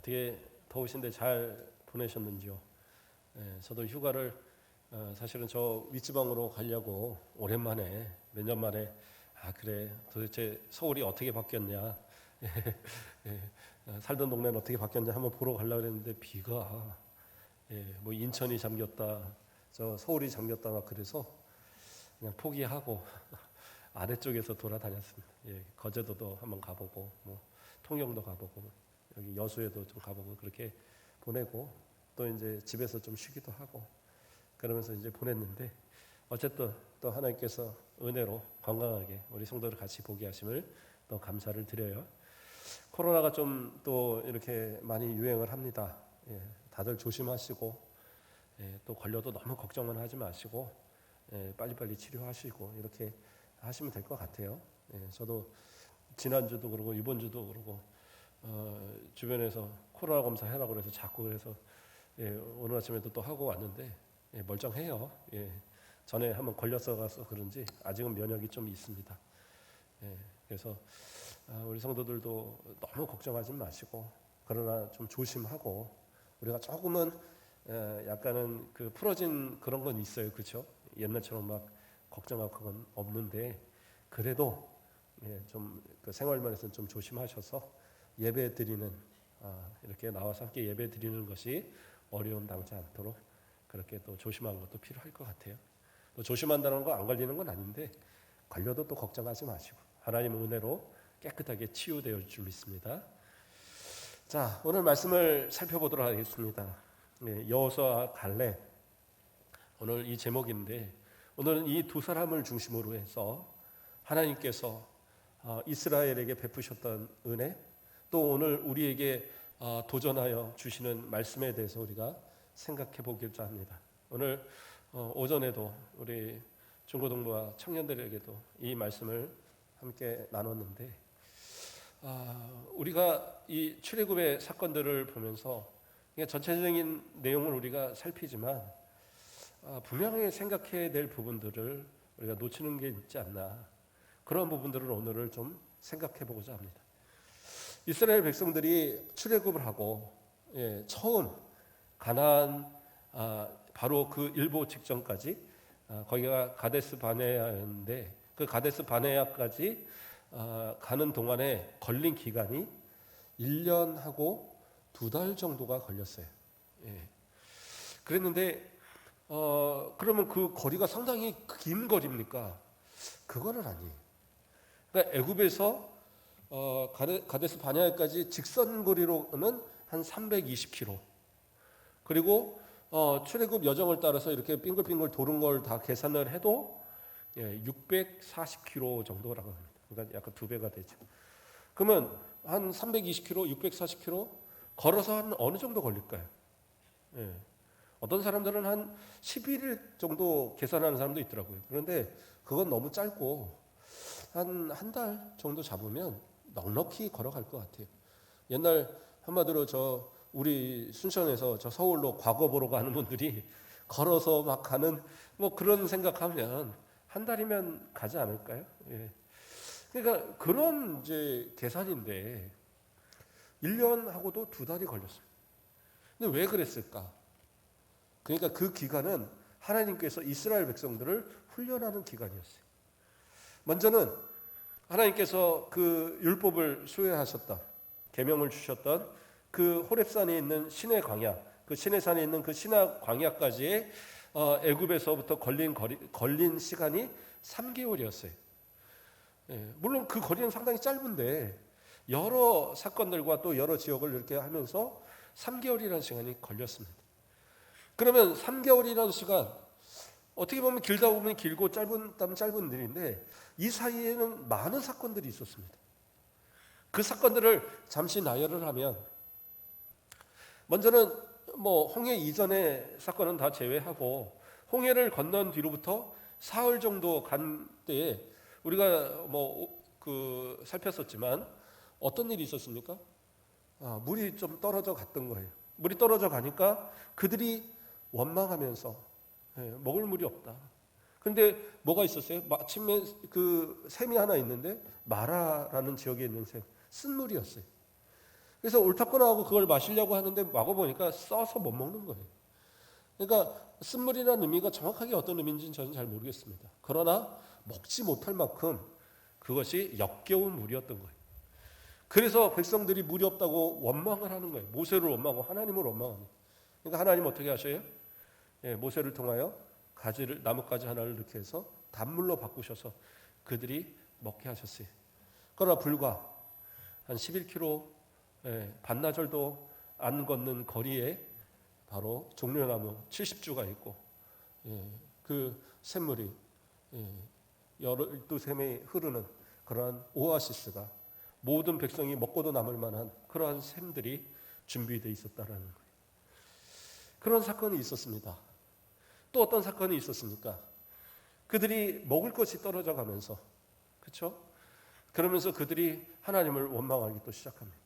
어떻게 더우신데 잘 보내셨는지요? 저도 휴가를 사실은 저 윗지방으로 가려고 오랜만에 몇 년 만에 그래 도대체 서울이 어떻게 바뀌었냐 살던 동네는 어떻게 바뀌었냐 한번 보러 가려고 했는데 비가 뭐 인천이 잠겼다 저 서울이 잠겼다 막 그래서 그냥 포기하고 아래쪽에서 돌아다녔습니다. 거제도도 한번 가보고 뭐 통영도 가보고 여기 여수에도 좀 가보고 그렇게 보내고 또 이제 집에서 좀 쉬기도 하고 그러면서 이제 보냈는데 어쨌든 또 하나님께서 은혜로 건강하게 우리 성도들 같이 보게 하심을 또 감사를 드려요. 코로나가 좀 또 이렇게 많이 유행을 합니다. 다들 조심하시고 또 걸려도 너무 걱정은 하지 마시고 빨리빨리 치료하시고 이렇게 하시면 될 것 같아요. 저도 지난주도 그러고 이번주도 그러고 주변에서 코로나 검사 해라고 그래서 자꾸 그래서 오늘 아침에도 또 하고 왔는데 멀쩡해요. 전에 한번 걸렸어서 그런지 아직은 면역이 좀 있습니다. 그래서 우리 성도들도 너무 걱정하지 마시고 그러나 좀 조심하고 우리가 조금은 약간은 그 풀어진 그런 건 있어요, 그렇죠? 옛날처럼 막 걱정하고 그건 없는데 그래도 좀 그 생활면에서는 좀 조심하셔서 예배 드리는 이렇게 나와서 함께 예배 드리는 것이 어려움 당하지 않도록 그렇게 또 조심하는 것도 필요할 것 같아요. 또 조심한다는 거 안 걸리는 건 아닌데 걸려도 또 걱정하지 마시고 하나님 은혜로 깨끗하게 치유될 줄 믿습니다. 자, 오늘 말씀을 살펴보도록 하겠습니다. 여호수아와 갈렙 오늘 이 제목인데 오늘은 이 두 사람을 중심으로 해서 하나님께서 이스라엘에게 베푸셨던 은혜 또 오늘 우리에게 도전하여 주시는 말씀에 대해서 우리가 생각해 보고자 합니다. 오늘 오전에도 우리 중고등부와 청년들에게도 이 말씀을 함께 나눴는데 우리가 이 출애굽의 사건들을 보면서 전체적인 내용을 우리가 살피지만 분명히 생각해야 될 부분들을 우리가 놓치는 게 있지 않나 그런 부분들을 오늘을 좀 생각해 보고자 합니다. 이스라엘 백성들이 출애굽을 하고 처음 가나안 바로 그 일보 직전까지 거기가 가데스 바네아였는데 그 가데스 바네아까지 가는 동안에 걸린 기간이 1년하고 2달 정도가 걸렸어요. 그랬는데 그러면 그 거리가 상당히 긴 거리입니까? 그거는 아니에요. 그러니까 애굽에서 가데스 바네아까지 직선 거리로는 한 320km. 그리고 출애굽 여정을 따라서 이렇게 빙글빙글 도는 걸 다 계산을 해도 640km 정도라고 합니다. 그러니까 약간 2배가 되죠. 그러면 한 320km, 640km 걸어서 한 어느 정도 걸릴까요? 어떤 사람들은 한 11일 정도 계산하는 사람도 있더라고요. 그런데 그건 너무 짧고 한 달 정도 잡으면 넉넉히 걸어갈 것 같아요. 옛날 한마디로 우리 순천에서 저 서울로 과거 보러 가는 분들이 걸어서 막 가는 뭐 그런 생각하면 한 달이면 가지 않을까요? 그러니까 그런 이제 계산인데 1년하고도 2달이 걸렸습니다. 근데 왜 그랬을까? 그러니까 그 기간은 하나님께서 이스라엘 백성들을 훈련하는 기간이었어요. 먼저는 하나님께서 그 율법을 수행하셨던 계명을 주셨던 그 호렙산에 있는 시내 광야, 그 시내산에 있는 그 시내 광야까지의 애굽에서부터 걸린 시간이 3개월이었어요. 물론 그 거리는 상당히 짧은데 여러 사건들과 또 여러 지역을 이렇게 하면서 3개월이라는 시간이 걸렸습니다. 그러면 3개월이라는 시간 어떻게 보면 길다 보면 길고 짧다면 짧은 일인데 이 사이에는 많은 사건들이 있었습니다. 그 사건들을 잠시 나열을 하면 먼저는 뭐 홍해 이전의 사건은 다 제외하고 홍해를 건넌 뒤로부터 사흘 정도 간 때에 우리가 살폈었지만 어떤 일이 있었습니까? 물이 좀 떨어져 갔던 거예요. 물이 떨어져 가니까 그들이 원망하면서 먹을 물이 없다. 근데 뭐가 있었어요? 마침에 그 샘이 하나 있는데 마라라는 지역에 있는 샘, 쓴물이었어요. 그래서 옳다구나 그걸 마시려고 하는데 먹어보니까 써서 못 먹는 거예요. 그러니까 쓴물이라는 의미가 정확하게 어떤 의미인지는 저는 잘 모르겠습니다. 그러나 먹지 못할 만큼 그것이 역겨운 물이었던 거예요. 그래서 백성들이 물이 없다고 원망을 하는 거예요. 모세를 원망하고 하나님을 원망합니다. 그러니까 하나님 어떻게 하셔요? 모세를 통하여 나뭇가지 하나를 이렇게 해서 단물로 바꾸셔서 그들이 먹게 하셨어요. 그러나 불과 한 11km 반나절도 안 걷는 거리에 바로 종려나무 70주가 있고 그 샘물이 12샘이 흐르는 그러한 오아시스가 모든 백성이 먹고도 남을 만한 그러한 샘들이 준비되어 있었다라는 거예요. 그런 사건이 있었습니다. 또 어떤 사건이 있었습니까? 그들이 먹을 것이 떨어져 가면서, 그렇죠? 그러면서 그들이 하나님을 원망하기 또 시작합니다.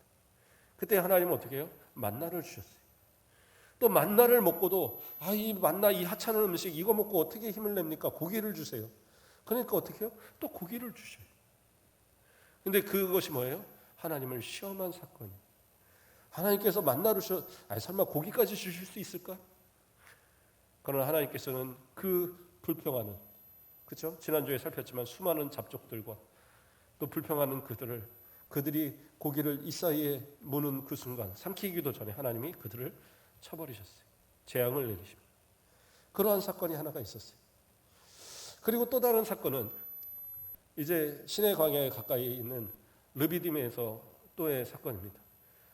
그때 하나님은 어떻게 해요? 만나를 주셨어요. 또 만나를 먹고도 이 만나 이 하찮은 음식 이거 먹고 어떻게 힘을 냅니까? 고기를 주세요. 그러니까 어떻게 해요? 또 고기를 주셔요. 근데 그것이 뭐예요? 하나님을 시험한 사건이에요. 하나님께서 만나를 설마 고기까지 주실 수 있을까? 그러나 하나님께서는 그 불평하는, 그렇죠? 지난주에 살폈지만 수많은 잡족들과 또 불평하는 그들이 고기를 이 사이에 무는 그 순간 삼키기도 전에 하나님이 그들을 쳐버리셨어요. 재앙을 내리십니다. 그러한 사건이 하나가 있었어요. 그리고 또 다른 사건은 이제 시내 광야에 가까이 있는 르비딤에서 또의 사건입니다.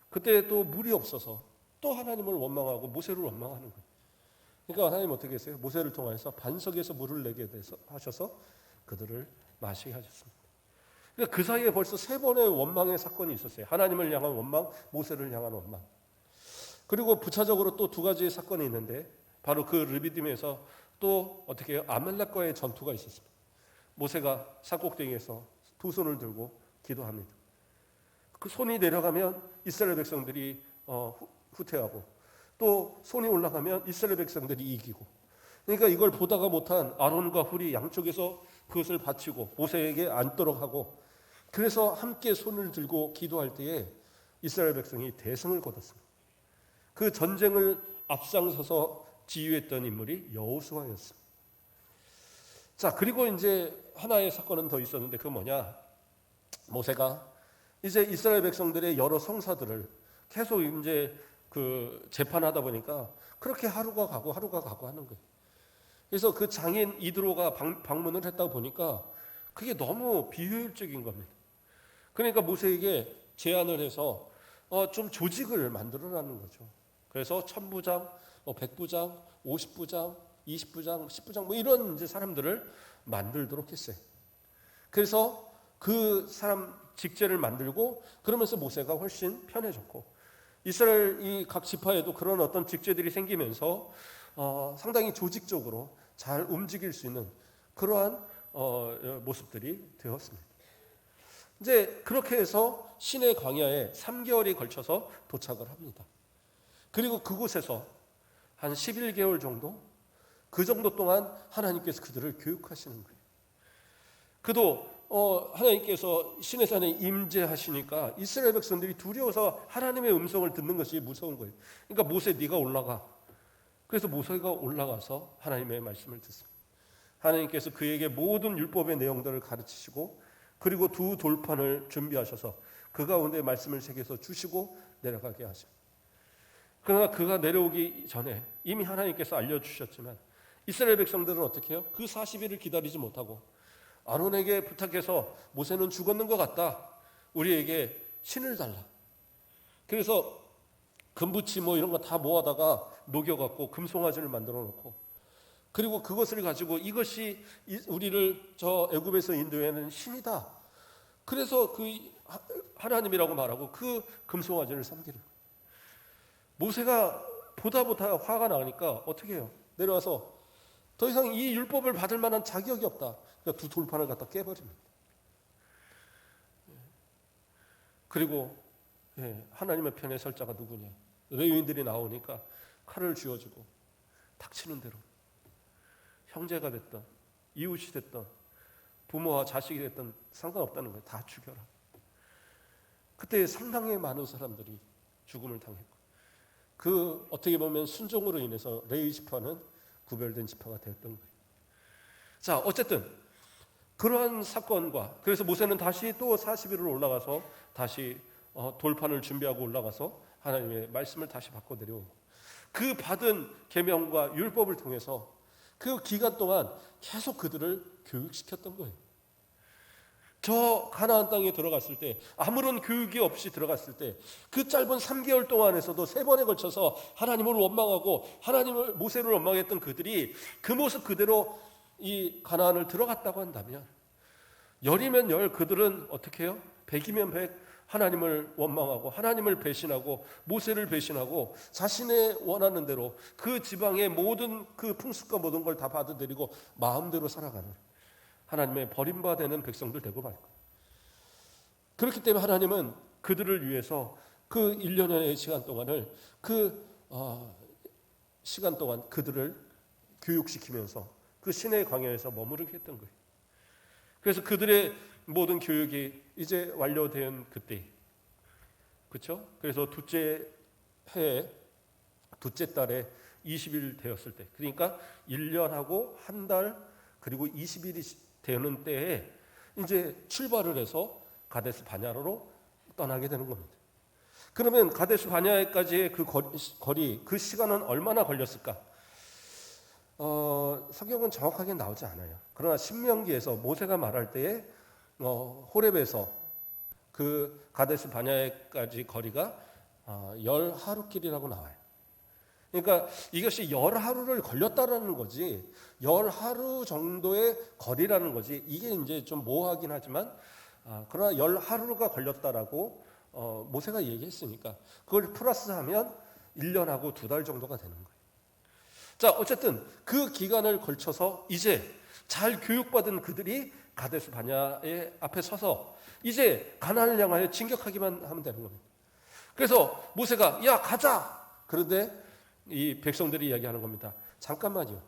그때 또 물이 없어서 또 하나님을 원망하고 모세를 원망하는 거예요. 그러니까 하나님 어떻게 했어요? 모세를 통해서 반석에서 물을 내게 하셔서 그들을 마시게 하셨습니다. 그러니까 그 사이에 벌써 3번의 원망의 사건이 있었어요. 하나님을 향한 원망, 모세를 향한 원망. 그리고 부차적으로 또 2가지의 사건이 있는데 바로 그 르비딤에서 또 어떻게 해요? 아말렉과의 전투가 있었습니다. 모세가 산꼭대기에서 2 손을 들고 기도합니다. 그 손이 내려가면 이스라엘 백성들이 후퇴하고 또 손이 올라가면 이스라엘 백성들이 이기고, 그러니까 이걸 보다가 못한 아론과 훌이 양쪽에서 그것을 바치고 모세에게 앉도록 하고, 그래서 함께 손을 들고 기도할 때에 이스라엘 백성이 대승을 거뒀습니다. 그 전쟁을 앞장서서 지휘했던 인물이 여호수아였습니다. 자, 그리고 이제 하나의 사건은 더 있었는데 그건 뭐냐? 모세가 이제 이스라엘 백성들의 여러 성사들을 계속 이제 그 재판하다 보니까 그렇게 하루가 가고 하는 거예요. 그래서 그 장인 이드로가 방문을 했다 보니까 그게 너무 비효율적인 겁니다. 그러니까 모세에게 제안을 해서 좀 조직을 만들어라는 거죠. 그래서 1000부장, 100부장, 50부장, 20부장, 10부장 뭐 이런 이제 사람들을 만들도록 했어요. 그래서 그 사람 직제를 만들고 그러면서 모세가 훨씬 편해졌고, 이스라엘 이 각 지파에도 그런 어떤 직제들이 생기면서 상당히 조직적으로 잘 움직일 수 있는 그러한 모습들이 되었습니다. 이제 그렇게 해서 시내 광야에 3개월이 걸쳐서 도착을 합니다. 그리고 그곳에서 한 11개월 정도, 그 정도 동안 하나님께서 그들을 교육하시는 거예요. 그도 하나님께서 시내산에 임재하시니까 이스라엘 백성들이 두려워서 하나님의 음성을 듣는 것이 무서운 거예요. 그러니까 모세 네가 올라가. 그래서 모세가 올라가서 하나님의 말씀을 듣습니다. 하나님께서 그에게 모든 율법의 내용들을 가르치시고 그리고 2 돌판을 준비하셔서 그 가운데 말씀을 새겨서 주시고 내려가게 하십니다. 그러나 그가 내려오기 전에 이미 하나님께서 알려주셨지만 이스라엘 백성들은 어떻게 해요? 그 40일을 기다리지 못하고 아론에게 부탁해서 모세는 죽었는 것 같다. 우리에게 신을 달라. 그래서 금부치 뭐 이런 거 다 모아다가 녹여갖고 금송아지를 만들어 놓고, 그리고 그것을 가지고 이것이 우리를 저 애굽에서 인도하는 신이다. 그래서 그 하나님이라고 말하고 그 금송아지를 섬기는. 모세가 보다 화가 나니까 어떻게 해요? 내려와서 더 이상 이 율법을 받을 만한 자격이 없다. 그러니까 2 돌판을 갖다 깨버립니다. 그리고 하나님의 편에 설 자가 누구냐? 레위인들이 나오니까 칼을 쥐어주고 닥치는 대로 형제가 됐던 이웃이 됐던 부모와 자식이 됐던 상관없다는 거예요. 다 죽여라. 그때 상당히 많은 사람들이 죽음을 당했고, 그 어떻게 보면 순종으로 인해서 레위 지파는 구별된 지파가 되었던 거예요. 자, 어쨌든 그러한 사건과, 그래서 모세는 다시 또 40일을 올라가서 다시 돌판을 준비하고 올라가서 하나님의 말씀을 다시 받고 내려오고, 그 받은 계명과 율법을 통해서 그 기간 동안 계속 그들을 교육시켰던 거예요. 저 가나안 땅에 들어갔을 때, 아무런 교육이 없이 들어갔을 때 그 짧은 3개월 동안에서도 3번에 걸쳐서 하나님을 원망하고 하나님을, 모세를 원망했던 그들이 그 모습 그대로 이 가나안을 들어갔다고 한다면, 열이면 열 그들은 어떻게 해요? 100이면 100 하나님을 원망하고 하나님을 배신하고 모세를 배신하고 자신의 원하는 대로 그 지방의 모든 그 풍습과 모든 걸 다 받아들이고 마음대로 살아가는 하나님의 버림받는 백성들 되고 말 거예요. 그렇기 때문에 하나님은 그들을 위해서 그 1년의 시간 동안을, 시간 동안 그들을 교육시키면서 그 시내 광야에서 머무르게 했던 거예요. 그래서 그들의 모든 교육이 이제 완료된 그때, 그렇죠? 그래서 둘째 해에 둘째 달에 20일 되었을 때, 그러니까 1년하고 한 달 그리고 20일이 되는 때에 이제 출발을 해서 가데스 바냐로 떠나게 되는 겁니다. 그러면 가데스 바냐까지의 그 거리, 그 시간은 얼마나 걸렸을까? 성경은 정확하게 나오지 않아요. 그러나 신명기에서 모세가 말할 때에 호렙에서 그 가데스 바냐까지 거리가 10하루길이라고 나와요. 그러니까 이것이 10하루를 걸렸다라는 거지, 10하루 정도의 거리라는 거지, 이게 이제 좀 모호하긴 하지만, 그러나 10하루가 걸렸다라고 모세가 얘기했으니까 그걸 플러스하면 1년하고 2달 정도가 되는 거예요. 자, 어쨌든 그 기간을 걸쳐서 이제 잘 교육받은 그들이 가데스 바냐의 앞에 서서 이제 가나안을 향하여 진격하기만 하면 되는 겁니다. 그래서 모세가 야 가자! 그런데 이 백성들이 이야기하는 겁니다. 잠깐만요.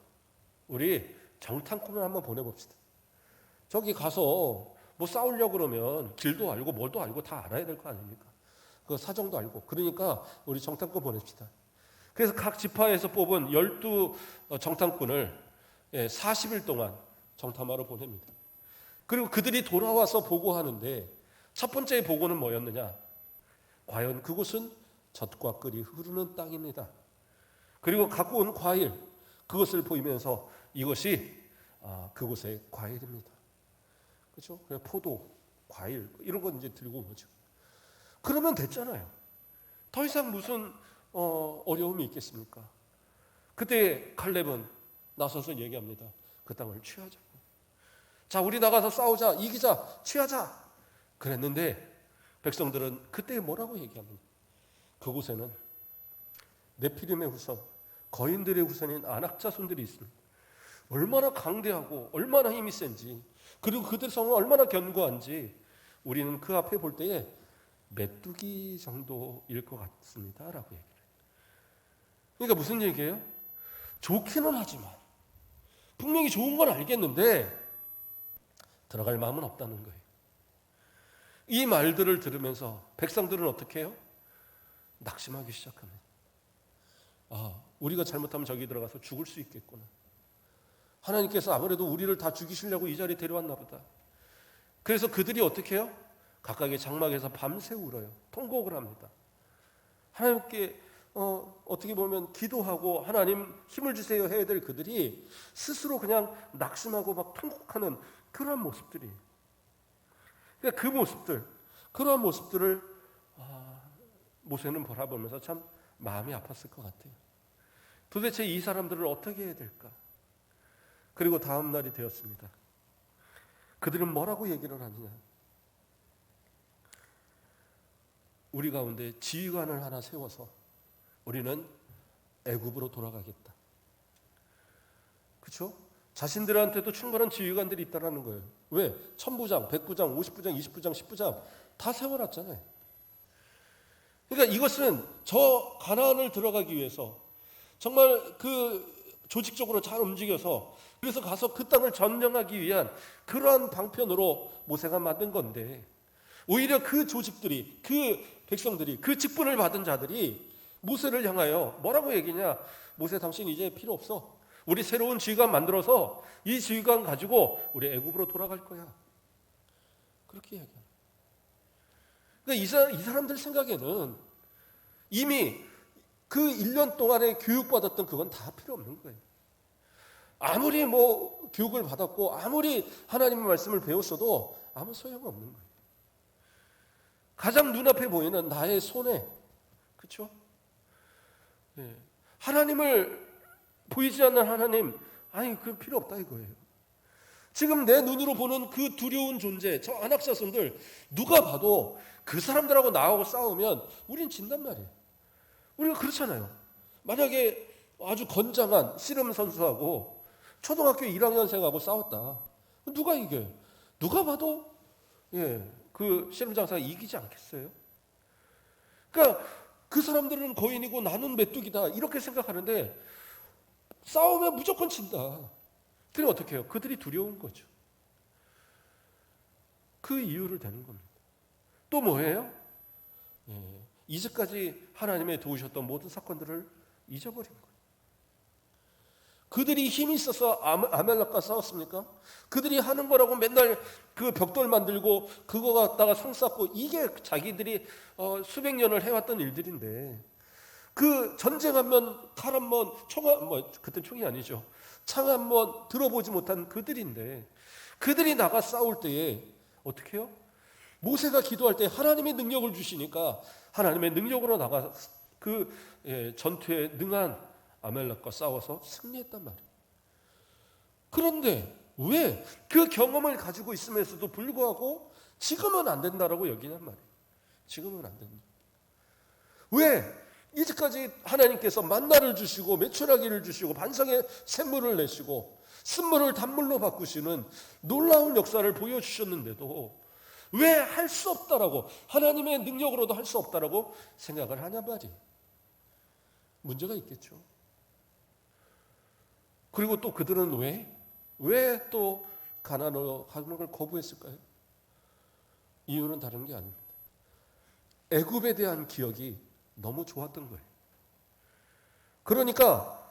우리 정탐꾼을 한번 보내봅시다. 저기 가서 뭐 싸우려고 그러면 길도 알고 뭘도 알고 다 알아야 될 거 아닙니까? 그 사정도 알고. 그러니까 우리 정탐꾼 보냅시다. 그래서 각 지파에서 뽑은 12 정탐꾼을 40일 동안 정탐하러 보냅니다. 그리고 그들이 돌아와서 보고하는데 첫 번째 보고는 뭐였느냐? 과연 그곳은 젖과 꿀이 흐르는 땅입니다. 그리고 갖고 온 과일, 그것을 보이면서 이것이 그곳의 과일입니다. 그렇죠? 포도, 과일 이런 건 이제 들고 오죠. 그러면 됐잖아요. 더 이상 무슨 어려움이 있겠습니까? 그때 칼렙은 나서서 얘기합니다. 그 땅을 취하자고. 자, 우리 나가서 싸우자, 이기자, 취하자. 그랬는데 백성들은 그때 뭐라고 얘기합니까? 그곳에는 네피림의 후손, 거인들의 후손인 아낙 자손들이 있습니다. 얼마나 강대하고 얼마나 힘이 센지, 그리고 그들 성은 얼마나 견고한지 우리는 그 앞에 볼 때에 메뚜기 정도일 것 같습니다 라고 얘기를 해요. 그러니까 무슨 얘기예요? 좋기는 하지만, 분명히 좋은 건 알겠는데 들어갈 마음은 없다는 거예요. 이 말들을 들으면서 백성들은 어떻게 해요? 낙심하기 시작합니다. 우리가 잘못하면 저기 들어가서 죽을 수 있겠구나. 하나님께서 아무래도 우리를 다 죽이시려고 이 자리에 데려왔나 보다. 그래서 그들이 어떻게 해요? 각각의 장막에서 밤새 울어요. 통곡을 합니다. 하나님께 어떻게 보면 기도하고 하나님 힘을 주세요 해야 될 그들이 스스로 그냥 낙심하고 막 통곡하는 그런 모습들이. 그러니까 그 모습들, 그러한 모습들을 모세는 바라보면서 참 마음이 아팠을 것 같아요. 도대체 이 사람들을 어떻게 해야 될까? 그리고 다음 날이 되었습니다. 그들은 뭐라고 얘기를 하느냐? 우리 가운데 지휘관을 하나 세워서 우리는 애굽으로 돌아가겠다. 그렇죠? 자신들한테도 충분한 지휘관들이 있다라는 거예요. 왜? 1000부장, 100부장, 50부장, 20부장, 10부장 다 세워놨잖아요. 그러니까 이것은 저 가나안을 들어가기 위해서 정말 그 조직적으로 잘 움직여서 그래서 가서 그 땅을 점령하기 위한 그러한 방편으로 모세가 만든 건데, 오히려 그 조직들이, 그 백성들이, 그 직분을 받은 자들이 모세를 향하여 뭐라고 얘기냐? 모세, 당신 이제 필요 없어. 우리 새로운 지휘관 만들어서 이 지휘관 가지고 우리 애굽으로 돌아갈 거야. 그렇게 얘기합니다. 그러니까 이 사람들 생각에는 이미 그 1년 동안에 교육받았던 그건 다 필요 없는 거예요. 아무리 뭐 교육을 받았고 아무리 하나님의 말씀을 배웠어도 아무 소용없는 거예요. 가장 눈앞에 보이는 나의 손해, 그렇죠? 네. 하나님을 보이지 않는 하나님, 아니 그 필요 없다 이거예요. 지금 내 눈으로 보는 그 두려운 존재, 저 안악자손들 누가 봐도 그 사람들하고 나하고 싸우면 우린 진단 말이에요. 우리가 그렇잖아요. 만약에 아주 건장한 씨름 선수하고 초등학교 1학년생하고 싸웠다. 누가 이겨요? 누가 봐도 그 씨름 장사가 이기지 않겠어요? 그러니까 그 사람들은 거인이고 나는 메뚜기다 이렇게 생각하는데 싸우면 무조건 진다. 그럼 어떻게 해요? 그들이 두려운 거죠. 그 이유를 대는 겁니다. 또 뭐예요? 이제까지 하나님의 도우셨던 모든 사건들을 잊어버린 거예요. 그들이 힘이 있어서 아멜렉과 싸웠습니까? 그들이 하는 거라고 맨날 그 벽돌 만들고 그거 갖다가 성 쌓고 이게 자기들이 수백 년을 해왔던 일들인데 그 전쟁하면 칼 한 번, 그때 총이 아니죠. 창 한 번 들어보지 못한 그들인데 그들이 나가 싸울 때에 어떻게 해요? 모세가 기도할 때 하나님의 능력을 주시니까 하나님의 능력으로 나가 그 전투에 능한 아멜렉과 싸워서 승리했단 말이에요. 그런데 왜 그 경험을 가지고 있으면서도 불구하고 지금은 안 된다라고 여기냔 말이에요. 지금은 안 된다. 왜? 이제까지 하나님께서 만나를 주시고 메추라기를 주시고 반성의 샘물을 내시고 쓴물을 단물로 바꾸시는 놀라운 역사를 보여주셨는데도 왜 할 수 없다라고, 하나님의 능력으로도 할 수 없다라고 생각을 하냔 말이에요. 문제가 있겠죠. 그리고 또 그들은 왜 또 가나안으로 가는 걸 거부했을까요? 이유는 다른 게 아닙니다. 애굽에 대한 기억이 너무 좋았던 거예요. 그러니까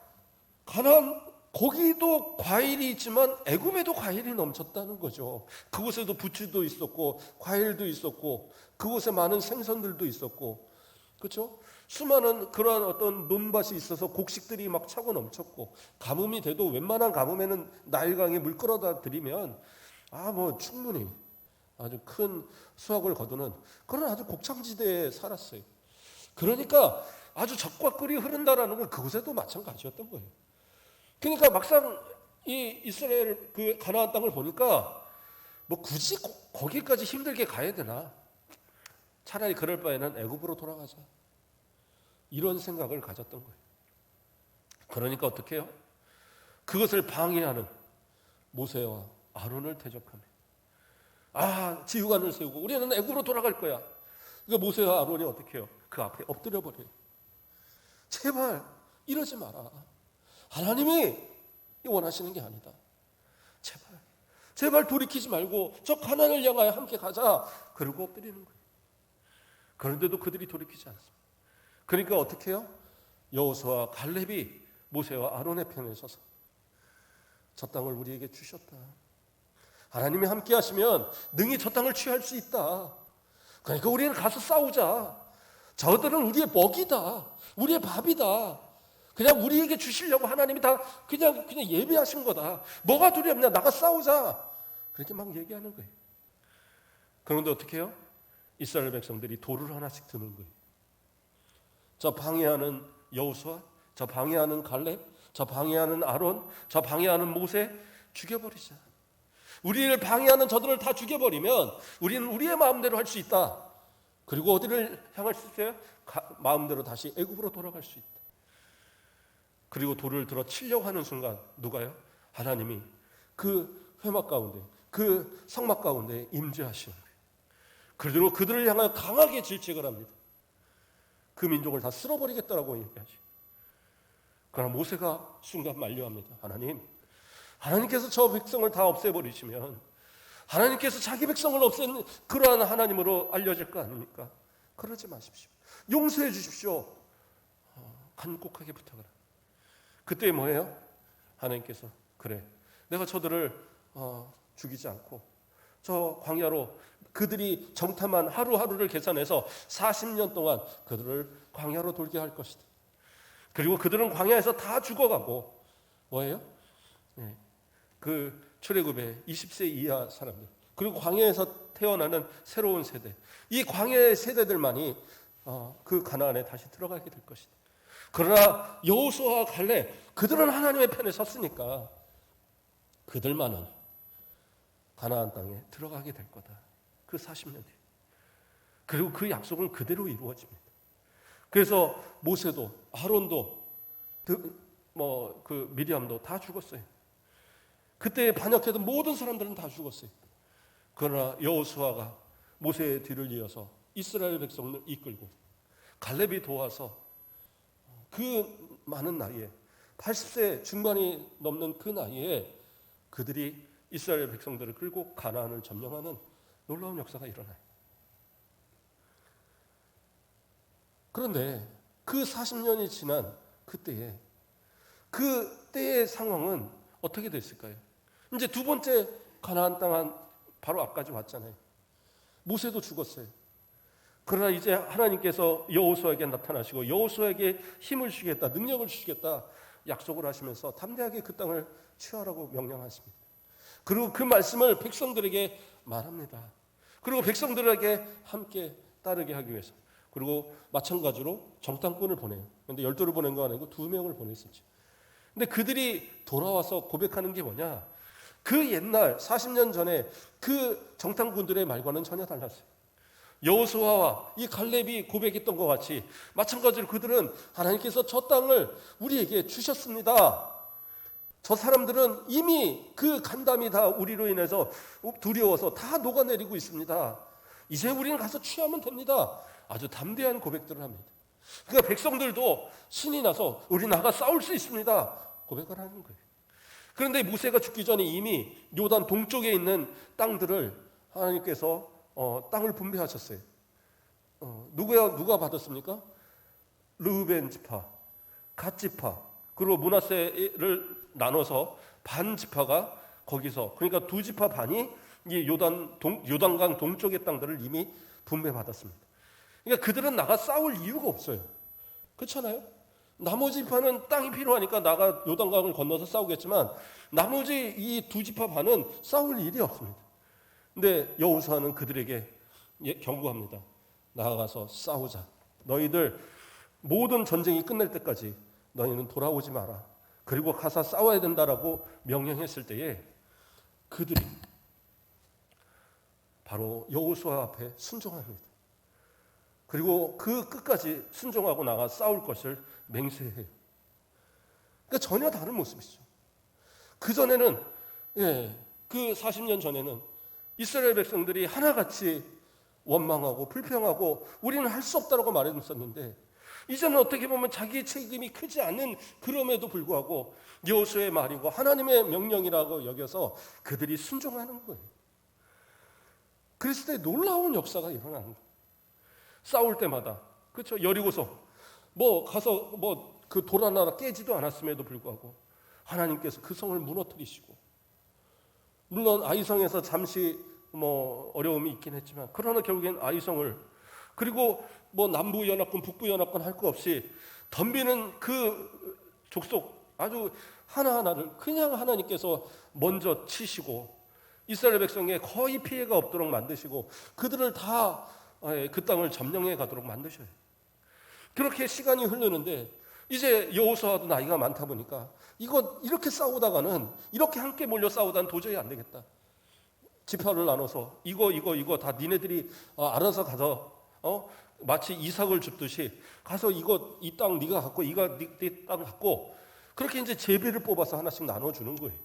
가나안 거기도 과일이 있지만 애굽에도 과일이 넘쳤다는 거죠. 그곳에도 부추도 있었고 과일도 있었고 그곳에 많은 생선들도 있었고, 그렇죠? 수많은 그러한 어떤 논밭이 있어서 곡식들이 막 차고 넘쳤고, 가뭄이 돼도 웬만한 가뭄에는 나일강에 물 끌어다 들이면 뭐 충분히 아주 큰 수확을 거두는 그런 아주 곡창지대에 살았어요. 그러니까 아주 적과 꿀이 흐른다라는 건 그곳에도 마찬가지였던 거예요. 그러니까 막상 이 이스라엘 그 가나안 땅을 보니까 뭐 굳이 거기까지 힘들게 가야 되나? 차라리 그럴 바에는 애굽으로 돌아가자. 이런 생각을 가졌던 거예요. 그러니까 어떻게 해요? 그것을 방해하는 모세와 아론을 대적하며 지휘관을 세우고 우리는 애굽으로 돌아갈 거야. 그러니까 모세와 아론이 어떻게 해요? 그 앞에 엎드려 버려요. 제발 이러지 마라. 하나님이 원하시는 게 아니다. 제발 돌이키지 말고 저 가나안을 향하여 함께 가자. 그러고 엎드리는 거예요. 그런데도 그들이 돌이키지 않습니다. 그러니까 어떻게 해요? 여호수아와 갈렙이 모세와 아론의 편에 서서 저 땅을 우리에게 주셨다. 하나님이 함께 하시면 능히 저 땅을 취할 수 있다. 그러니까 우리는 가서 싸우자. 저들은 우리의 먹이다. 우리의 밥이다. 그냥 우리에게 주시려고 하나님이 다 그냥 예비하신 거다. 뭐가 두렵냐? 나가 싸우자. 그렇게 막 얘기하는 거예요. 그런데 어떻게 해요? 이스라엘 백성들이 돌을 하나씩 드는 거예요. 저 방해하는 여호수아, 저 방해하는 갈렙, 저 방해하는 아론, 저 방해하는 모세 죽여버리자. 우리를 방해하는 저들을 다 죽여버리면 우리는 우리의 마음대로 할 수 있다. 그리고 어디를 향할 수 있어요? 마음대로 다시 애굽으로 돌아갈 수 있다. 그리고 돌을 들어 치려고 하는 순간 누가요? 하나님이 그 회막 가운데, 그 성막 가운데 임재하시는 거예요. 그리고 그들을 향하여 강하게 질책을 합니다. 그 민족을 다 쓸어버리겠다라고 얘기하죠. 그러나 모세가 순간 만류합니다. 하나님께서 저 백성을 다 없애버리시면 하나님께서 자기 백성을 없앤 그러한 하나님으로 알려질 거 아닙니까? 그러지 마십시오. 용서해 주십시오. 간곡하게 부탁을. 그때 뭐예요? 하나님께서 그래, 내가 저들을 죽이지 않고 저 광야로 그들이 정탐한 하루하루를 계산해서 40년 동안 그들을 광야로 돌게 할 것이다. 그리고 그들은 광야에서 다 죽어가고 뭐예요? 네. 그 출애굽의 20세 이하 사람들, 그리고 광야에서 태어나는 새로운 세대, 이 광야의 세대들만이 그 가나안에 다시 들어가게 될 것이다. 그러나 여호수아와 갈렙, 그들은 하나님의 편에 섰으니까 그들만은 가나안 땅에 들어가게 될 거다. 그 40년 뒤에. 그리고 그 약속은 그대로 이루어집니다. 그래서 모세도 아론도 그 미리암도 다 죽었어요. 그때 반역했던 모든 사람들은 다 죽었어요. 그러나 여호수아가 모세의 뒤를 이어서 이스라엘 백성을 이끌고 갈렙이 도와서 그 많은 나이에 80세 중반이 넘는 그 나이에 그들이 이스라엘 백성들을 끌고 가나안을 점령하는 놀라운 역사가 일어나요. 그런데 그 40년이 지난 그때의 상황은 어떻게 됐을까요? 이제 두 번째 가나안 땅 바로 앞까지 왔잖아요. 모세도 죽었어요. 그러나 이제 하나님께서 여호수아에게 나타나시고 여호수아에게 힘을 주시겠다, 능력을 주시겠다 약속을 하시면서 담대하게 그 땅을 취하라고 명령하십니다. 그리고 그 말씀을 백성들에게 말합니다. 그리고 백성들에게 함께 따르게 하기 위해서. 그리고 마찬가지로 정탐꾼을 보내요. 그런데 12를 보낸 거 아니고 2명을 보냈었죠. 근데 그들이 돌아와서 고백하는 게 뭐냐? 그 옛날 40년 전에 그 정탐꾼들의 말과는 전혀 달랐어요. 여호수아와 이 갈렙이 고백했던 것 같이 마찬가지로 그들은 하나님께서 저 땅을 우리에게 주셨습니다. 저 사람들은 이미 그 간담이 다 우리로 인해서 두려워서 다 녹아내리고 있습니다. 이제 우리는 가서 취하면 됩니다. 아주 담대한 고백들을 합니다. 그러니까 백성들도 신이 나서 우리 나가 싸울 수 있습니다 고백을 하는 거예요. 그런데 모세가 죽기 전에 이미 요단 동쪽에 있는 땅들을 하나님께서 땅을 분배하셨어요. 누가 받았습니까? 르우벤 지파, 갓 지파, 그리고 므낫세를 나눠서 반 지파가 거기서, 그러니까 두 지파 반이 이 요단강 동쪽의 땅들을 이미 분배받았습니다. 그러니까 그들은 나가 싸울 이유가 없어요. 그렇잖아요? 나머지 지파는 땅이 필요하니까 나가 요단강을 건너서 싸우겠지만 나머지 이 두 지파 반은 싸울 일이 없습니다. 근데 여호수아는 그들에게 경고합니다. 나아가서 싸우자. 너희들 모든 전쟁이 끝날 때까지 너희는 돌아오지 마라. 그리고 가서 싸워야 된다라고 명령했을 때에 그들이 바로 여호수아 앞에 순종합니다. 그리고 그 끝까지 순종하고 나가 싸울 것을 맹세해요. 그러니까 전혀 다른 모습이죠. 그전에는 그 40년 전에는 이스라엘 백성들이 하나같이 원망하고 불평하고 우리는 할 수 없다라고 말했었는데 이제는 어떻게 보면 자기의 책임이 크지 않은 그럼에도 불구하고 여호수아의 말이고 하나님의 명령이라고 여겨서 그들이 순종하는 거예요. 그랬을 때 놀라운 역사가 일어나는 거예요. 싸울 때마다, 그렇죠? 여리고성 가서 그 돌 하나 깨지도 않았음에도 불구하고 하나님께서 그 성을 무너뜨리시고, 물론 아이성에서 잠시 어려움이 있긴 했지만 그러나 결국엔 아이성을, 그리고 남부 연합군 북부 연합군 할 거 없이 덤비는 그 족속 아주 하나하나를 그냥 하나님께서 먼저 치시고 이스라엘 백성에 거의 피해가 없도록 만드시고 그들을 다 그 땅을 점령해 가도록 만드셔요. 그렇게 시간이 흐르는데 이제 여호수아도 나이가 많다 보니까 이렇게 싸우다가는, 이렇게 함께 몰려 싸우다는 도저히 안 되겠다. 지파를 나눠서 이거 다 니네들이 알아서 가서 마치 이삭을 줍듯이 가서 이 땅 네가 갖고 이거 네 땅 갖고, 그렇게 이제 제비를 뽑아서 하나씩 나눠주는 거예요.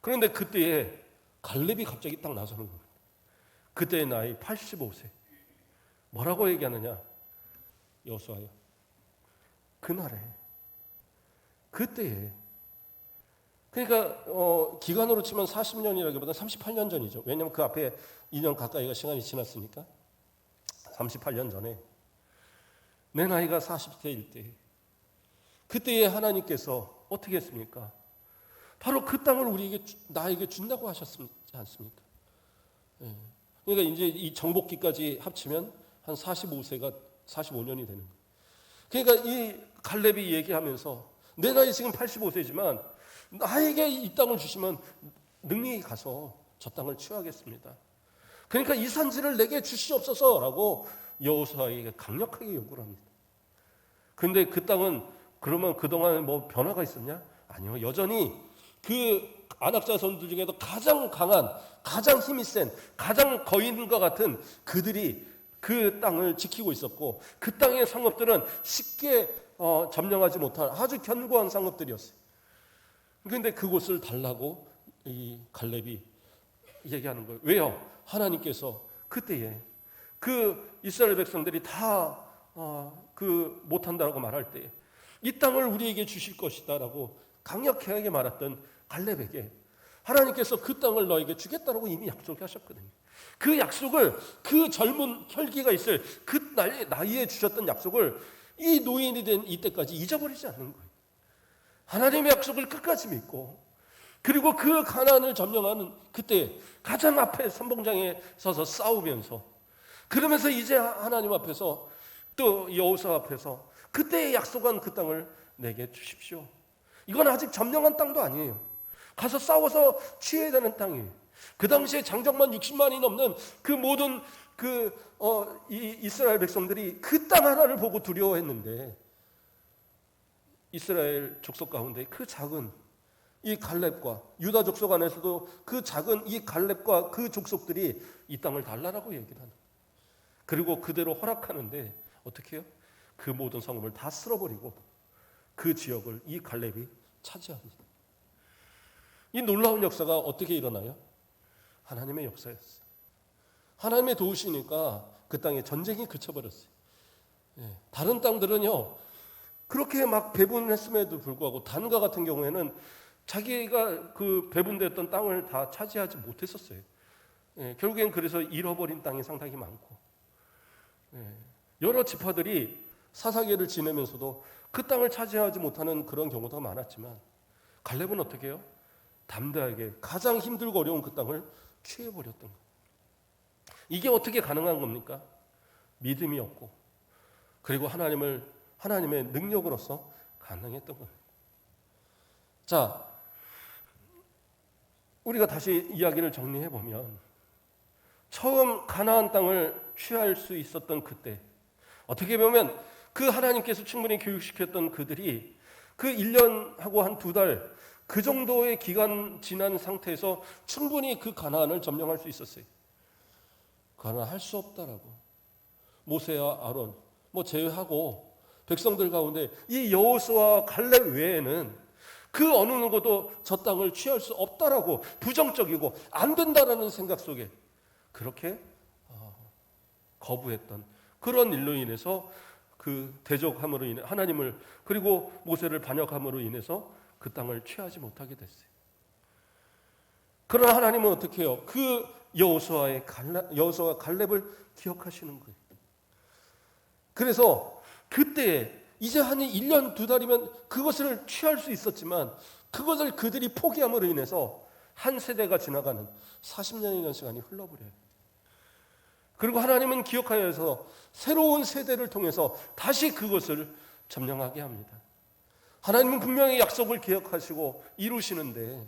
그런데 그때에 갈렙이 갑자기 딱 나서는 겁니다. 그때의 나이 85세. 뭐라고 얘기하느냐? 그날에, 그때에 그러니까 기간으로 치면 40년이라기보다 38년 전이죠. 왜냐하면 그 앞에 2년 가까이가 시간이 지났으니까 38년 전에 내 나이가 40세일 때 그때에 하나님께서 어떻게 했습니까? 바로 그 땅을 나에게 준다고 하셨지 않습니까? 예. 그러니까 이제 이 정복기까지 합치면 한 45년이 되는 거예요. 그러니까 이 갈렙이 얘기하면서 내 나이 지금 85세지만 나에게 이 땅을 주시면 능히 가서 저 땅을 취하겠습니다. 그러니까 이 산지를 내게 주시옵소서라고 여호수아에게 강력하게 요구를 합니다. 그런데 그 땅은 그러면 그동안 뭐 변화가 있었냐? 아니요. 여전히 그 안악 자손들 중에도 가장 강한, 가장 힘이 센, 가장 거인과 같은 그들이 그 땅을 지키고 있었고 그 땅의 상업들은 쉽게 점령하지 못할 아주 견고한 상업들이었어요. 그런데 그곳을 달라고 이 갈렙이 얘기하는 거예요. 왜요? 하나님께서 그때에 그 이스라엘 백성들이 다 못한다라고 말할 때 이 땅을 우리에게 주실 것이다라고 강력하게 말했던 갈렙에게 하나님께서 그 땅을 너에게 주겠다라고 이미 약속하셨거든요. 그 약속을 그 젊은 혈기가 있을 그 나이에 주셨던 약속을 이 노인이 된 이때까지 잊어버리지 않는 거예요. 하나님의 약속을 끝까지 믿고 그리고 그 가나안을 점령하는 그때 가장 앞에 선봉장에 서서 싸우면서 그러면서 이제 하나님 앞에서 또 여호수아 앞에서 그때 약속한 그 땅을 내게 주십시오. 이건 아직 점령한 땅도 아니에요. 가서 싸워서 취해야 되는 땅이에요. 그 당시에 장정만 60만이 넘는 그 모든 이 이스라엘 백성들이 그 땅 하나를 보고 두려워했는데 이스라엘 족속 가운데 그 작은 이 갈렙과 유다 족속 안에서도 그 작은 이 갈렙과 그 족속들이 이 땅을 달라라고 얘기를 하는 거예요. 그리고 그대로 허락하는데 어떻게 해요? 그 모든 성읍을 다 쓸어버리고 그 지역을 이 갈렙이 차지합니다. 이 놀라운 역사가 어떻게 일어나요? 하나님의 역사였어요. 하나님의 도우시니까 그 땅에 전쟁이 그쳐버렸어요. 다른 땅들은요 그렇게 막 배분했음에도 불구하고 단과 같은 경우에는 자기가 그 배분됐던 땅을 다 차지하지 못했었어요. 결국엔 그래서 잃어버린 땅이 상당히 많고 여러 지파들이 사사계를 지내면서도 그 땅을 차지하지 못하는 그런 경우도 많았지만 갈렙은 어떻게 해요? 담대하게 가장 힘들고 어려운 그 땅을 취해버렸던 거예요. 이게 어떻게 가능한 겁니까? 믿음이 없고 그리고 하나님의 능력으로서 가능했던 겁니다. 자, 우리가 다시 이야기를 정리해 보면 처음 가나안 땅을 취할 수 있었던 그때 어떻게 보면 그 하나님께서 충분히 교육시켰던 그들이 그 1년하고 한 2달 그 정도의 기간 지난 상태에서 충분히 그 가나안을 점령할 수 있었어요. 가나안 할 수 없다라고 모세와 아론 제외하고 백성들 가운데 이 여호수아와 갈렙 외에는 그 어느 누구도 저 땅을 취할 수 없다라고 부정적이고 안 된다라는 생각 속에 그렇게 거부했던 그런 일로 인해서 그 대적함으로 인해 하나님을 그리고 모세를 반역함으로 인해서 그 땅을 취하지 못하게 됐어요. 그러나 하나님은 어떻게 해요? 그 여호수아와 갈렙을 기억하시는 거예요. 그래서 그때 이제 한 1년 2달이면 그것을 취할 수 있었지만 그것을 그들이 포기함으로 인해서 한 세대가 지나가는 40년이라는 시간이 흘러버려요. 그리고 하나님은 기억하여서 새로운 세대를 통해서 다시 그것을 점령하게 합니다. 하나님은 분명히 약속을 기억하시고 이루시는데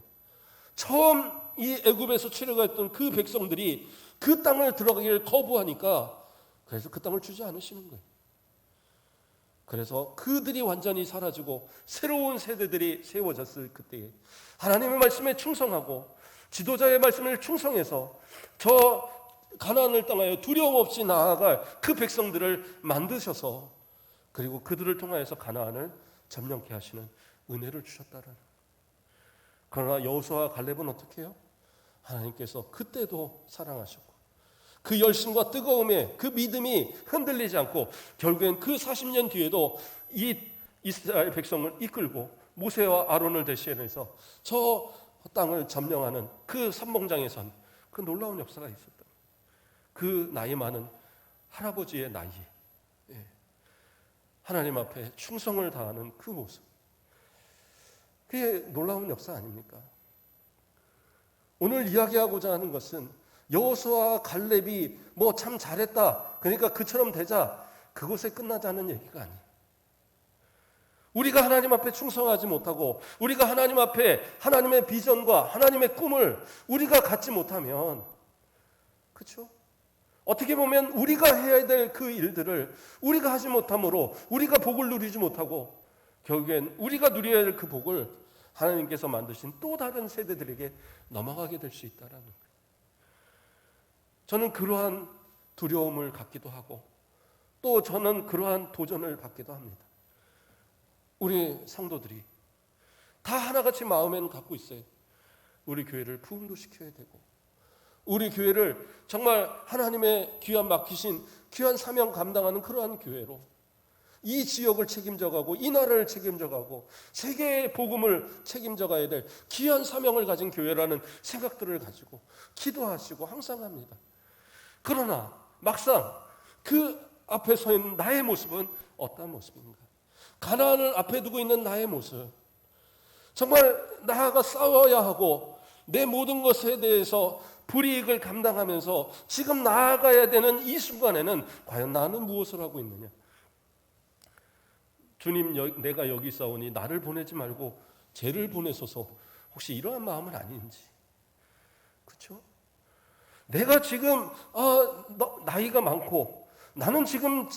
처음 이 애굽에서 출애굽했던 그 백성들이 그 땅을 들어가기를 거부하니까 그래서 그 땅을 주지 않으시는 거예요. 그래서 그들이 완전히 사라지고 새로운 세대들이 세워졌을 그때에 하나님의 말씀에 충성하고 지도자의 말씀을 충성해서 저 가나안을 떠나여 두려움 없이 나아갈 그 백성들을 만드셔서 그리고 그들을 통하여서 가나안을 점령케 하시는 은혜를 주셨다라는. 그러나 여호수아와 갈렙은 어떻게 해요? 하나님께서 그때도 사랑하셨고 그 열심과 뜨거움에 그 믿음이 흔들리지 않고 결국엔 그 40년 뒤에도 이 이스라엘 백성을 이끌고 모세와 아론을 대신해서 저 땅을 점령하는 그 선봉장에선 그 놀라운 역사가 있었다. 그 나이 많은 할아버지의 나이, 하나님 앞에 충성을 다하는 그 모습, 그게 놀라운 역사 아닙니까? 오늘 이야기하고자 하는 것은 여호수아와 갈렙이 뭐 참 잘했다, 그러니까 그처럼 되자, 그것에 끝나자는 얘기가 아니에요. 우리가 하나님 앞에 충성하지 못하고 우리가 하나님 앞에 하나님의 비전과 하나님의 꿈을 우리가 갖지 못하면, 그렇죠? 어떻게 보면 우리가 해야 될 그 일들을 우리가 하지 못함으로 우리가 복을 누리지 못하고 결국엔 우리가 누려야 될 그 복을 하나님께서 만드신 또 다른 세대들에게 넘어가게 될 수 있다는 거예요. 저는 그러한 두려움을 갖기도 하고 또 저는 그러한 도전을 받기도 합니다. 우리 성도들이 다 하나같이 마음에는 갖고 있어요. 우리 교회를 부흥도 시켜야 되고 우리 교회를 정말 하나님의 귀한 맡기신 귀한 사명 감당하는 그러한 교회로 이 지역을 책임져가고 이 나라를 책임져가고 세계의 복음을 책임져가야 될 귀한 사명을 가진 교회라는 생각들을 가지고 기도하시고 항상 합니다. 그러나 막상 그 앞에 서 있는 나의 모습은 어떤 모습인가? 가나안을 앞에 두고 있는 나의 모습, 정말 나아가 싸워야 하고 내 모든 것에 대해서 불이익을 감당하면서 지금 나아가야 되는 이 순간에는 과연 나는 무엇을 하고 있느냐? 주님, 내가 여기 있사오니 나를 보내지 말고 쟤를 보내소서, 혹시 이러한 마음은 아닌지. 그렇죠? 내가 지금 나이가 많고 나는 지금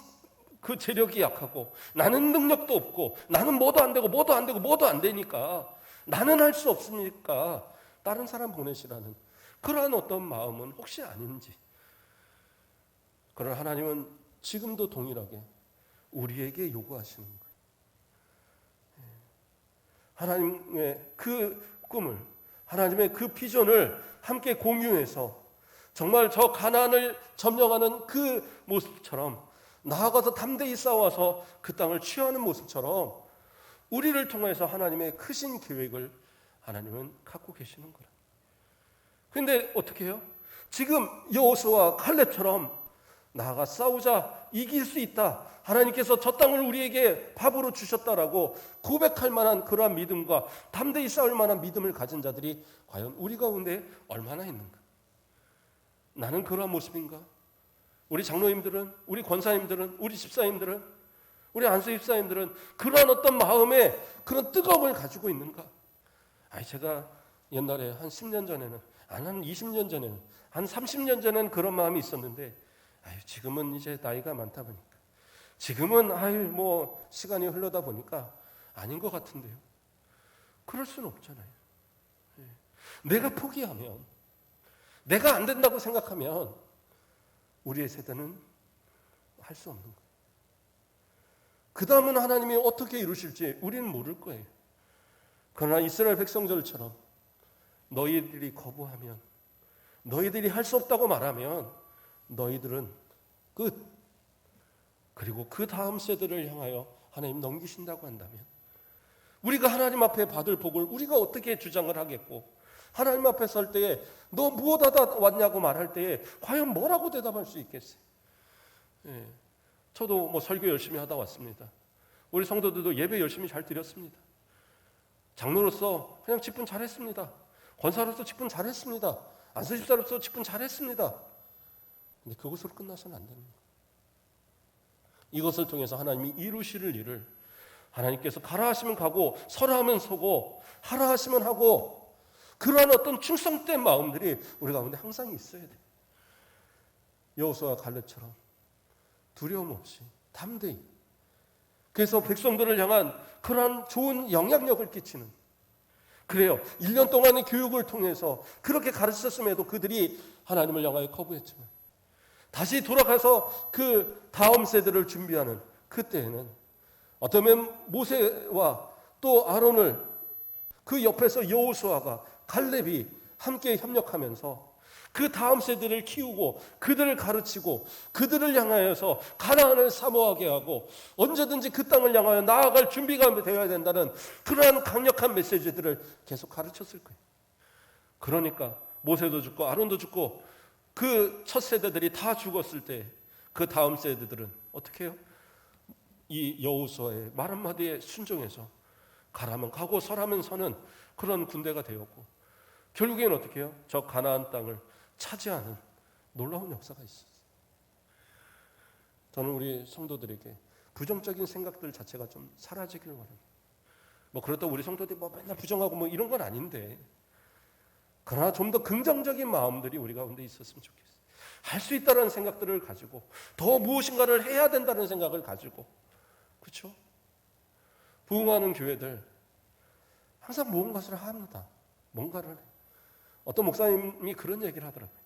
그 재력이 약하고 나는 능력도 없고 나는 뭐도 안 되고 뭐도 안 되고 뭐도 안 되니까 나는 할 수 없으니까 다른 사람 보내시라는 그러한 어떤 마음은 혹시 아닌지. 그러나 하나님은 지금도 동일하게 우리에게 요구하시는 거예요. 하나님의 그 꿈을, 하나님의 그 비전을 함께 공유해서 정말 저 가나안을 점령하는 그 모습처럼 나아가서 담대히 싸워서 그 땅을 취하는 모습처럼 우리를 통해서 하나님의 크신 계획을 하나님은 갖고 계시는 거라. 그런데 어떻게 해요? 지금 여호수아와 칼렙처럼 나아가 싸우자, 이길 수 있다, 하나님께서 저 땅을 우리에게 밥으로 주셨다라고 고백할 만한 그러한 믿음과 담대히 싸울 만한 믿음을 가진 자들이 과연 우리 가운데 얼마나 있는가? 나는 그러한 모습인가? 우리 장로님들은, 우리 권사님들은, 우리 집사님들은, 우리 안수 집사님들은 그러한 어떤 마음에 그런 뜨거움을 가지고 있는가? 제가 옛날에 한 10년 전에는, 한 20년 전에는, 한 30년 전에는 그런 마음이 있었는데, 지금은 이제 나이가 많다 보니까, 지금은 뭐 시간이 흘러다 보니까 아닌 것 같은데요. 그럴 수는 없잖아요. 내가 포기하면, 내가 안 된다고 생각하면 우리의 세대는 할 수 없는 거예요. 그 다음은 하나님이 어떻게 이루실지 우리는 모를 거예요. 그러나 이스라엘 백성들처럼 너희들이 거부하면, 너희들이 할 수 없다고 말하면 너희들은 끝. 그리고 그 다음 세대를 향하여 하나님 넘기신다고 한다면 우리가 하나님 앞에 받을 복을 우리가 어떻게 주장을 하겠고, 하나님 앞에 설 때에 너 무엇 하다 왔냐고 말할 때에 과연 뭐라고 대답할 수 있겠어요? 저도 뭐 설교 열심히 하다 왔습니다. 우리 성도들도 예배 열심히 잘 드렸습니다. 장로로서 그냥 직분 잘했습니다. 권사로서 직분 잘했습니다. 안수집사로서 직분 잘했습니다. 근데 그것으로 끝나서는 안 됩니다. 이것을 통해서 하나님이 이루실 일을 하나님께서 가라 하시면 가고 서라 하면 서고 하라 하시면 하고, 그러한 어떤 충성된 마음들이 우리 가운데 항상 있어야 돼요. 여호수아와 갈렙처럼 두려움 없이 담대히, 그래서 백성들을 향한 그러한 좋은 영향력을 끼치는, 그래요. 1년 동안의 교육을 통해서 그렇게 가르쳤음에도 그들이 하나님을 향하여 거부했지만 다시 돌아가서 그 다음 세대를 준비하는 그때에는 어쩌면 모세와 또 아론을 그 옆에서 여호수아가, 갈렙이 함께 협력하면서 그 다음 세대를 키우고 그들을 가르치고 그들을 향하여서 가나안을 사모하게 하고 언제든지 그 땅을 향하여 나아갈 준비가 되어야 된다는 그러한 강력한 메시지들을 계속 가르쳤을 거예요. 그러니까 모세도 죽고 아론도 죽고 그 첫 세대들이 다 죽었을 때 그 다음 세대들은 어떻게 해요? 이 여호수아의 말 한마디에 순종해서 가라면 가고 서라면 서는 그런 군대가 되었고 결국에는 어떻게 해요? 저 가나안 땅을 차지하는 놀라운 역사가 있었어요. 저는 우리 성도들에게 부정적인 생각들 자체가 좀 사라지길 원합니다. 뭐 그렇다고 우리 성도들이 뭐 맨날 부정하고 뭐 이런 건 아닌데, 그러나 좀 더 긍정적인 마음들이 우리 가운데 있었으면 좋겠어요. 할 수 있다는 생각들을 가지고 더 무엇인가를 해야 된다는 생각을 가지고, 그렇죠? 부흥하는 교회들 항상 무언가를 합니다. 뭔가를 해. 어떤 목사님이 그런 얘기를 하더라고요.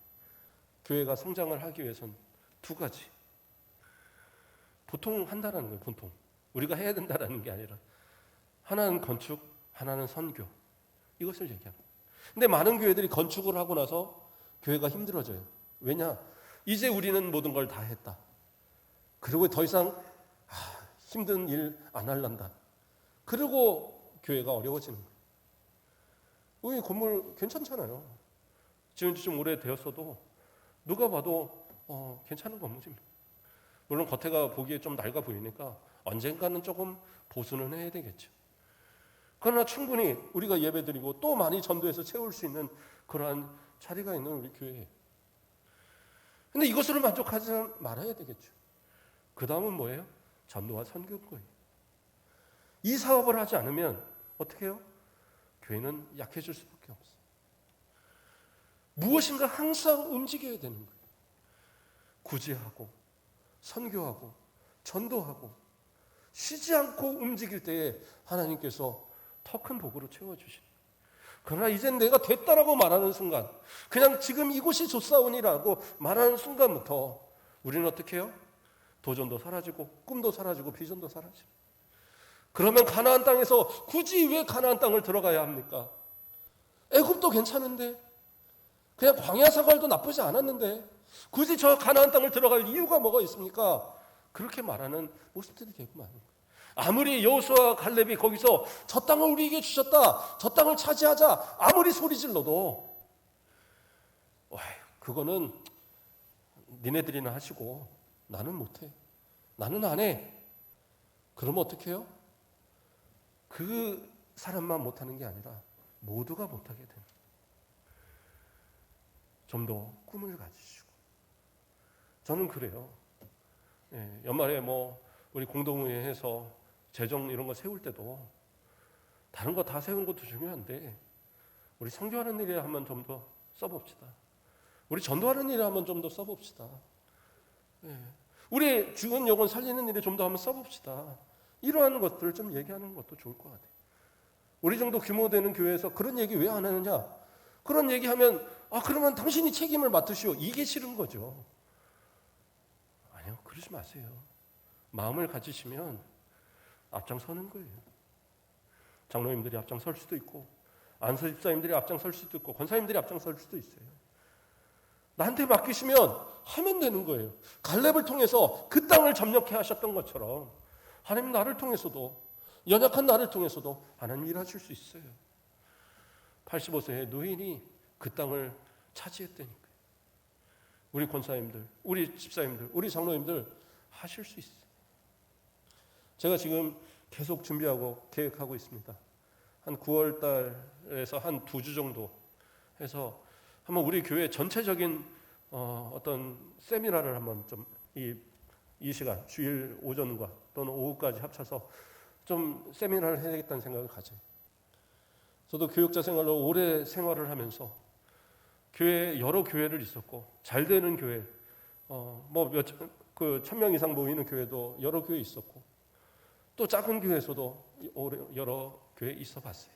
교회가 성장을 하기 위해서는 두 가지. 보통 한다라는 거예요. 보통 우리가 해야 된다라는 게 아니라, 하나는 건축, 하나는 선교, 이것을 얘기합니다. 근데 많은 교회들이 건축을 하고 나서 교회가 힘들어져요. 왜냐? 이제 우리는 모든 걸 다 했다. 그리고 더 이상 힘든 일 안 할란다. 그리고 교회가 어려워지는 거예요. 우리 건물 괜찮잖아요. 지은 지 좀 오래되었어도 누가 봐도 괜찮은 건물입니다. 물론 겉에가 보기에 좀 낡아 보이니까 언젠가는 조금 보수는 해야 되겠죠. 그러나 충분히 우리가 예배드리고 또 많이 전도해서 채울 수 있는 그러한 자리가 있는 우리 교회예요. 근데 이것으로 만족하지 말아야 되겠죠. 그 다음은 뭐예요? 전도와 선교인 거예요. 이 사업을 하지 않으면 어떻게 해요? 교회는 약해질 수밖에 없어요. 무엇인가 항상 움직여야 되는 거예요. 구제하고 선교하고 전도하고 쉬지 않고 움직일 때에 하나님께서 더 큰 복으로 채워주십니다. 그러나 이젠 내가 됐다라고 말하는 순간, 그냥 지금 이곳이 좋사오니라고 말하는 순간부터 우리는 어떻게 해요? 도전도 사라지고 꿈도 사라지고 비전도 사라지고. 그러면 가나안 땅에서 굳이 왜 가나안 땅을 들어가야 합니까? 애굽도 괜찮은데, 그냥 광야 생활도 나쁘지 않았는데 굳이 저 가나안 땅을 들어갈 이유가 뭐가 있습니까? 그렇게 말하는 모습들이 되고 마는 거예요. 아무리 여호수아와 갈렙이 거기서 저 땅을 우리에게 주셨다, 저 땅을 차지하자, 아무리 소리 질러도 그거는 니네들이나 하시고 나는 못해, 나는 안 해. 그러면 어떻게 해요? 그 사람만 못하는 게 아니라 모두가 못하게 되는, 좀 더 꿈을 가지시고. 저는 그래요. 연말에 뭐 우리 공동회에서 재정 이런 거 세울 때도 다른 거 다 세우는 것도 중요한데, 우리 선교하는 일에 한번 좀 더 써봅시다. 우리 전도하는 일에 한번 좀 더 써봅시다. 우리 죽은 영혼 살리는 일에 좀 더 한번 써봅시다. 이러한 것들을 좀 얘기하는 것도 좋을 것 같아요. 우리 정도 규모 되는 교회에서 그런 얘기 왜 안 하느냐? 그런 얘기하면 그러면 당신이 책임을 맡으시오, 이게 싫은 거죠. 아니요, 그러지 마세요. 마음을 가지시면 앞장서는 거예요. 장로님들이 앞장설 수도 있고, 안수 집사님들이 앞장설 수도 있고, 권사님들이 앞장설 수도 있어요. 나한테 맡기시면 하면 되는 거예요. 갈렙을 통해서 그 땅을 점령케 하셨던 것처럼 하나님 나를 통해서도, 연약한 나를 통해서도 하나님 일하실 수 있어요. 85세의 노인이 그 땅을 차지했다니까요. 우리 권사님들, 우리 집사님들, 우리 장로님들 하실 수 있어요. 제가 지금 계속 준비하고 계획하고 있습니다. 한 9월 달에서 한 2주 정도 해서 한번 우리 교회 전체적인 어떤 세미나를 한번 좀 이 시간, 주일 오전과 또는 오후까지 합쳐서 좀 세미나를 해야겠다는 생각을 가져요. 저도 교육자 생활로 오래 생활을 하면서 교회, 여러 교회를 있었고, 잘 되는 교회, 그 1000명 이상 모이는 교회도 여러 교회 있었고, 또 작은 교회에서도 여러 교회 있어 봤어요.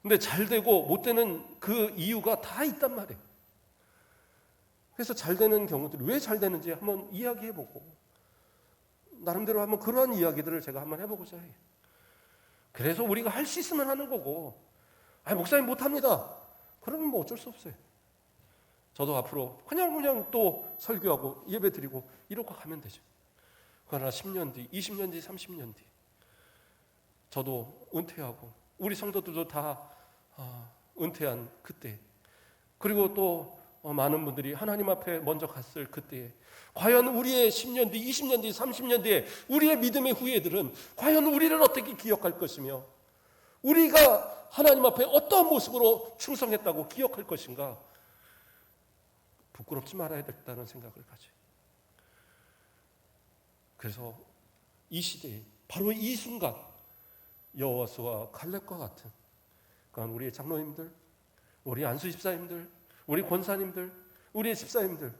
근데 잘 되고 못 되는 그 이유가 다 있단 말이에요. 그래서 잘 되는 경우들이 왜 잘 되는지 한번 이야기해보고, 나름대로 한번 그러한 이야기들을 제가 한번 해보고자 해요. 그래서 우리가 할 수 있으면 하는 거고, 목사님 못합니다, 그러면 뭐 어쩔 수 없어요. 저도 앞으로 그냥 또 설교하고 예배 드리고 이러고 가면 되죠. 그러나 10년 뒤, 20년 뒤, 30년 뒤 저도 은퇴하고 우리 성도들도 다 은퇴한 그때, 그리고 또 많은 분들이 하나님 앞에 먼저 갔을 그때에 과연 우리의 10년 뒤, 20년 뒤, 30년 뒤에 우리의 믿음의 후예들은 과연 우리를 어떻게 기억할 것이며 우리가 하나님 앞에 어떠한 모습으로 충성했다고 기억할 것인가, 부끄럽지 말아야 되겠다는 생각을 가져요. 그래서 이 시대에 바로 이 순간 여호수아와 갈렙과 같은, 그러니까 우리의 장로님들, 우리 안수 집사님들, 우리 권사님들, 우리의 집사님들,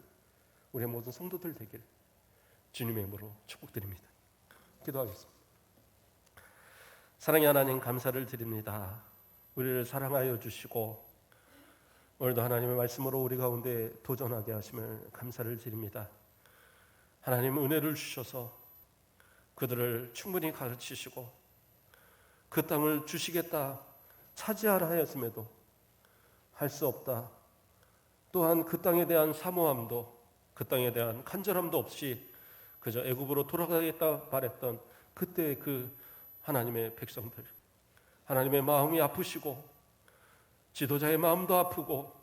우리의 모든 성도들 되길 주님의 이름으로 축복드립니다. 기도하겠습니다. 사랑의 하나님, 감사를 드립니다. 우리를 사랑하여 주시고 오늘도 하나님의 말씀으로 우리 가운데 도전하게 하심을 감사를 드립니다. 하나님 은혜를 주셔서 그들을 충분히 가르치시고 그 땅을 주시겠다 차지하라 하였음에도 할 수 없다, 또한 그 땅에 대한 사모함도 그 땅에 대한 간절함도 없이 그저 애굽으로 돌아가겠다 바랬던 그때의 그 하나님의 백성들, 하나님의 마음이 아프시고 지도자의 마음도 아프고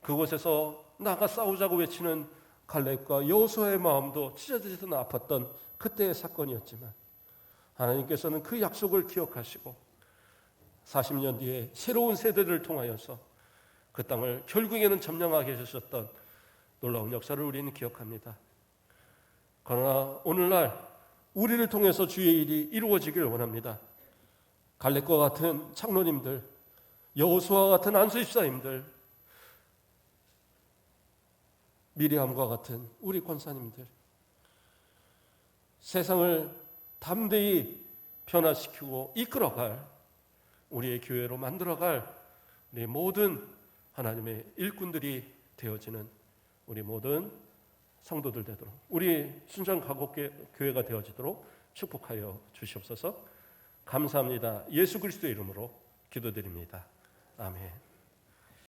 그곳에서 나가 싸우자고 외치는 갈렙과 여호수아의 마음도 찢어지듯 아팠던 그때의 사건이었지만 하나님께서는 그 약속을 기억하시고 40년 뒤에 새로운 세대를 통하여서 그 땅을 결국에는 점령하게 해주셨던 놀라운 역사를 우리는 기억합니다. 그러나 오늘날 우리를 통해서 주의 일이 이루어지길 원합니다. 갈렙과 같은 장로님들, 여호수아와 같은 안수집사님들, 미리암과 같은 우리 권사님들, 세상을 담대히 변화시키고 이끌어갈 우리의 교회로 만들어갈 우리 모든 하나님의 일꾼들이 되어지는 우리 모든 성도들 되도록, 우리 순전 가곡교회가 되어지도록 축복하여 주시옵소서. 감사합니다. 예수 그리스도의 이름으로 기도드립니다. 아멘.